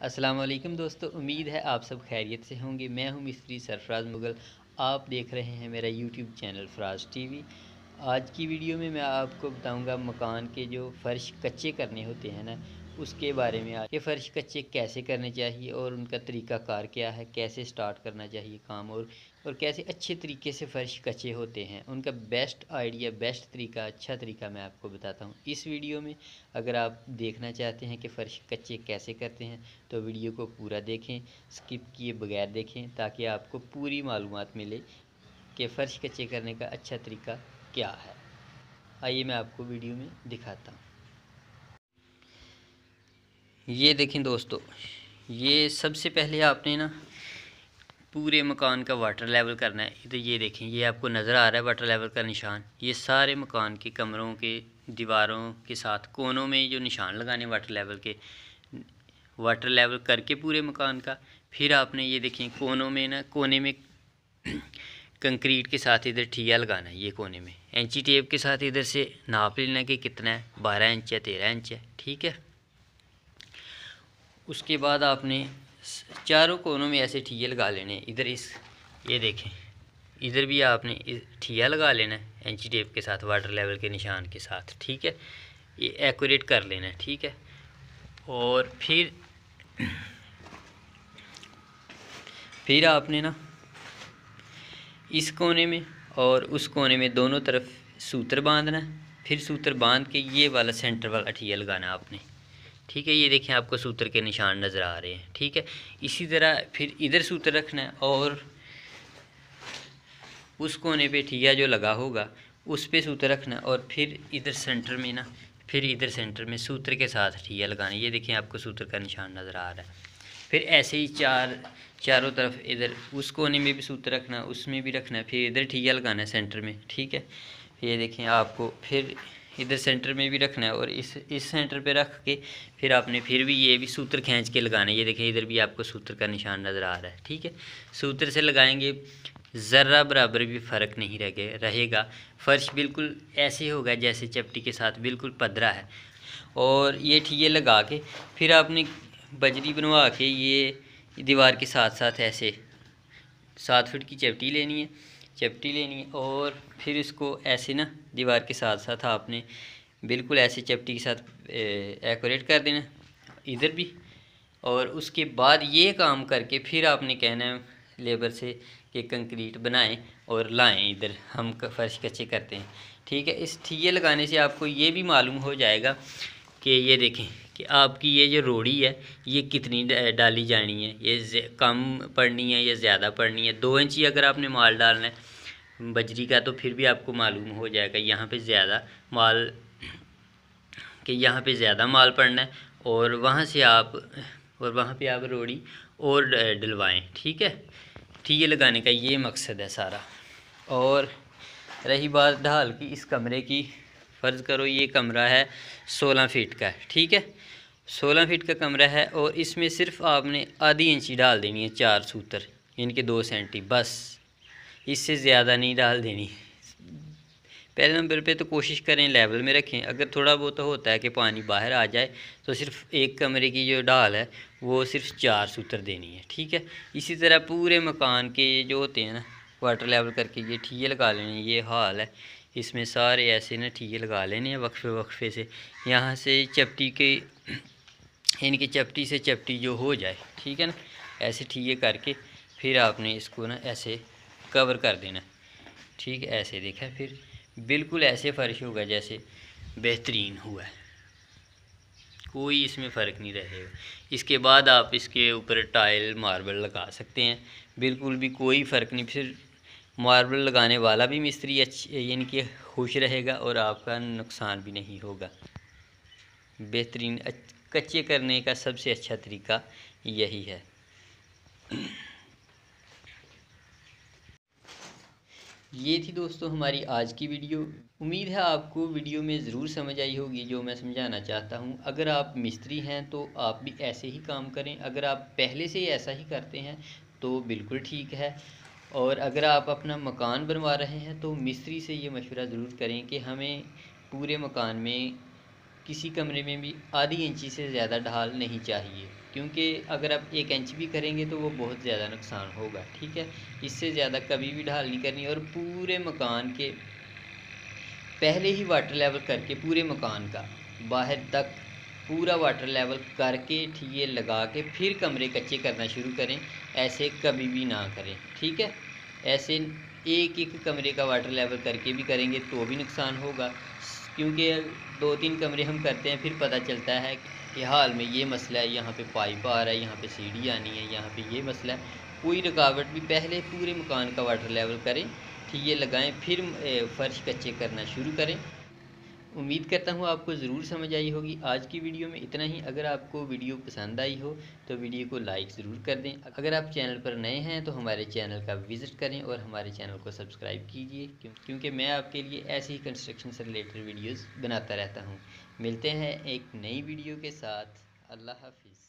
अस्सलाम वालेकुम दोस्तों, उम्मीद है आप सब खैरियत से होंगे। मैं हूं मिस्त्री सरफराज मुगल। आप देख रहे हैं मेरा यूट्यूब चैनल फराज टीवी। आज की वीडियो में मैं आपको बताऊंगा मकान के जो फ़र्श कच्चे करने होते हैं ना, उसके बारे में। आज ये फ़र्श कच्चे कैसे करने चाहिए और उनका तरीक़ाकार क्या है, कैसे स्टार्ट करना चाहिए काम, और कैसे अच्छे तरीके से फ़र्श कच्चे होते हैं, उनका बेस्ट आइडिया, बेस्ट तरीका, अच्छा तरीका मैं आपको बताता हूँ इस वीडियो में। अगर आप देखना चाहते हैं कि फ़र्श कच्चे कैसे करते हैं तो वीडियो को पूरा देखें, स्किप किए बगैर देखें, ताकि आपको पूरी मालूमात मिले कि फ़र्श कच्चे करने का अच्छा तरीका क्या है। आइए मैं आपको वीडियो में दिखाता हूँ। ये देखें दोस्तों, ये सबसे पहले आपने ना पूरे मकान का वाटर लेवल करना है। तो ये देखें, ये आपको नज़र आ रहा है वाटर लेवल का निशान। ये सारे मकान के कमरों के दीवारों के साथ कोनों में जो निशान लगाने वाटर लेवल के, वाटर लेवल करके पूरे मकान का। फिर आपने ये देखें कोनों में ना, कोने में कंक्रीट के साथ इधर ठिया लगाना है। ये कोने में इंची टेप के साथ इधर से नाप लेना कि कितना है, 12 इंच है, 13 इंच है, ठीक है। उसके बाद आपने चारों कोनों में ऐसे ठिये लगा लेने। इधर इस, ये देखें, इधर भी आपने ठिया लगा लेना है इंची टेप के साथ वाटर लेवल के निशान के साथ, ठीक है। ये एक्यूरेट कर लेना है, ठीक है। और फिर आपने ना इस कोने में और उस कोने में दोनों तरफ सूत्र बांधना है। फिर सूत्र बांध के ये वाला सेंटर वाला ठिया लगाना आपने, ठीक है। ये देखें, आपको सूत्र के निशान नज़र आ रहे हैं, ठीक है। इसी तरह फिर इधर सूत्र रखना है और उस कोने पे ठिया जो लगा होगा उस पे सूत्र रखना है। और फिर इधर सेंटर में ना, फिर इधर सेंटर में सूत्र के साथ ठिया लगाना। ये देखें, आपको सूत्र का निशान नज़र आ रहा है। फिर ऐसे ही चारों तरफ, इधर उस कोने में भी सूत्र रखना, उसमें भी रखना है, फिर इधर ठिया लगाना है सेंटर में, ठीक है। ये देखें, आपको फिर इधर सेंटर में भी रखना है और इस सेंटर पे रख के फिर आपने फिर भी ये भी सूत्र खींच के लगाना है। ये देखें, इधर भी आपको सूत्र का निशान नज़र आ रहा है, ठीक है। सूत्र से लगाएंगे, ज़र्रा बराबर भी फ़र्क नहीं रहेगा। फ़र्श बिल्कुल ऐसे होगा जैसे चपटी के साथ बिल्कुल पधरा है। और ये ठिये लगा के फिर आपने बजरी बनवा के ये दीवार के साथ साथ ऐसे 7 फुट की चपटी लेनी है और फिर इसको ऐसे ना दीवार के साथ साथ आपने बिल्कुल ऐसे चपटी के साथ एक्यूरेट कर देना इधर भी। और उसके बाद ये काम करके फिर आपने कहना है लेबर से कि कंक्रीट बनाएं और लाएं, इधर हम फ़र्श कच्चे करते हैं, ठीक है। इस ठिये लगाने से आपको ये भी मालूम हो जाएगा कि ये देखें कि आपकी ये जो रोड़ी है ये कितनी डाली जानी है, ये कम पड़नी है या ज़्यादा पड़नी है। 2 इंची अगर आपने माल डालना है बजरी का तो फिर भी आपको मालूम हो जाएगा यहाँ पे ज़्यादा माल, कि यहाँ पे ज़्यादा माल पड़ना है और वहाँ पे आप रोड़ी और डलवाएं, ठीक है। ठिये लगाने का ये मकसद है सारा। और रही बात ढाल की, इस कमरे की, फ़र्ज़ करो ये कमरा है 16 फीट का, ठीक है। 16 फीट का कमरा है और इसमें सिर्फ आपने आधी इंची डाल देनी है, 4 सूत्र इनके 2 सेंटी, बस इससे ज़्यादा नहीं डाल देनी। पहले नंबर पे तो कोशिश करें लेवल में रखें। अगर थोड़ा बहुत तो होता है कि पानी बाहर आ जाए तो सिर्फ एक कमरे की जो ढाल है वो सिर्फ 4 सूत्र देनी है, ठीक है। इसी तरह पूरे मकान के जो होते हैं ना वाटर लेवल करके ये ठिये लगा लेने। ये हाल है, इसमें सारे ऐसे ना ठिये लगा लेने हैं वक्फे से, यहाँ से चपटी के, इनकी चपटी से चपटी जो हो जाए, ठीक है ना। ऐसे ठिये करके फिर आपने इसको ना ऐसे कवर कर देना, ठीक है। ऐसे देखा, फिर बिल्कुल ऐसे फ़र्श होगा जैसे बेहतरीन हुआ है, कोई इसमें फ़र्क नहीं रहेगा। इसके बाद आप इसके ऊपर टाइल मार्बल लगा सकते हैं, बिल्कुल भी कोई फ़र्क नहीं। फिर मार्बल लगाने वाला भी मिस्त्री यानी कि खुश रहेगा और आपका नुकसान भी नहीं होगा। बेहतरीन कच्चे करने का सबसे अच्छा तरीका यही है। ये थी दोस्तों हमारी आज की वीडियो। उम्मीद है आपको वीडियो में ज़रूर समझ आई होगी जो मैं समझाना चाहता हूँ। अगर आप मिस्त्री हैं तो आप भी ऐसे ही काम करें, अगर आप पहले से ही ऐसा ही करते हैं तो बिल्कुल ठीक है। और अगर आप अपना मकान बनवा रहे हैं तो मिस्त्री से ये मशवरा ज़रूर करें कि हमें पूरे मकान में किसी कमरे में भी आधी इंची से ज़्यादा ढाल नहीं चाहिए, क्योंकि अगर आप 1 इंच भी करेंगे तो वो बहुत ज़्यादा नुकसान होगा, ठीक है। इससे ज़्यादा कभी भी ढाल नहीं करनी, और पूरे मकान के पहले ही वाटर लेवल करके पूरे मकान का बाहर तक पूरा वाटर लेवल करके ठिये लगा के फिर कमरे कच्चे करना शुरू करें। ऐसे कभी भी ना करें, ठीक है। ऐसे एक एक कमरे का वाटर लेवल करके भी करेंगे तो भी नुकसान होगा, क्योंकि 2-3 कमरे हम करते हैं, फिर पता चलता है कि हाल में ये मसला है, यहाँ पे पाइप आ रहा है, यहाँ पे सीढ़ी आनी है, यहाँ पे ये मसला है। कोई रुकावट भी, पहले पूरे मकान का वाटर लेवल करें, ठिये लगाएं, फिर फर्श कच्चे करना शुरू करें। उम्मीद करता हूँ आपको ज़रूर समझ आई होगी। आज की वीडियो में इतना ही। अगर आपको वीडियो पसंद आई हो तो वीडियो को लाइक ज़रूर कर दें। अगर आप चैनल पर नए हैं तो हमारे चैनल का विज़िट करें और हमारे चैनल को सब्सक्राइब कीजिए, क्योंकि मैं आपके लिए ऐसी ही कंस्ट्रक्शन से रिलेटेड वीडियोज़ बनाता रहता हूँ। मिलते हैं एक नई वीडियो के साथ। अल्लाह हाफिज़।